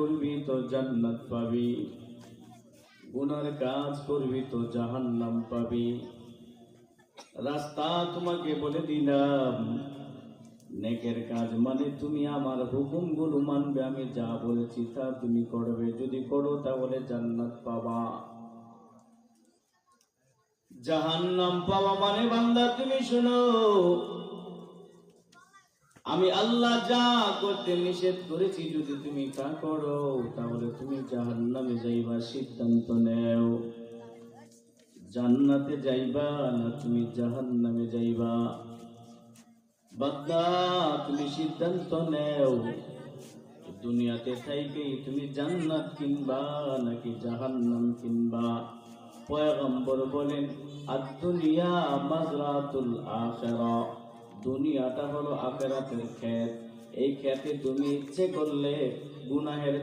করবি তো জান্নাত পাবি, গুনার কাজ করবি তো জাহান্নাম পাবি। রাস্তা তোমাকে বলে দিলাম, নেকের কাজ মানে তুমি আমার হুকুমগুলো মানবে, আমি যা বলেছি তা তুমি করবে। যদি করো তাহলে জান্নাত পাবা। জাহান্নাম পাওয়া মানে বান্দা তুমি শোনো, আমি আল্লাহ যা করতে নিষেধ করেছি যদি তুমি তা করো তাহলে তুমি জাহান্নামে যাইবা। সিদ্ধান্ত নেও, জান্নাতে যাইবা না তুমি জাহান্নামে যাইবা। বান্দা তুমি সিদ্ধান্ত নেও, দুনিয়াতে থাইকেই তুমি জান্নাত কিনবা নাকি জাহান্নাম কিনবা। পয়গম্বর বলেন, আদ-দুনিয়া মাজরাতুল আখিরাহ, দুনিয়াটা হলো আখিরাতের ক্ষেত। এই ক্ষেতে তুমি ইচ্ছে করলে গুনাহের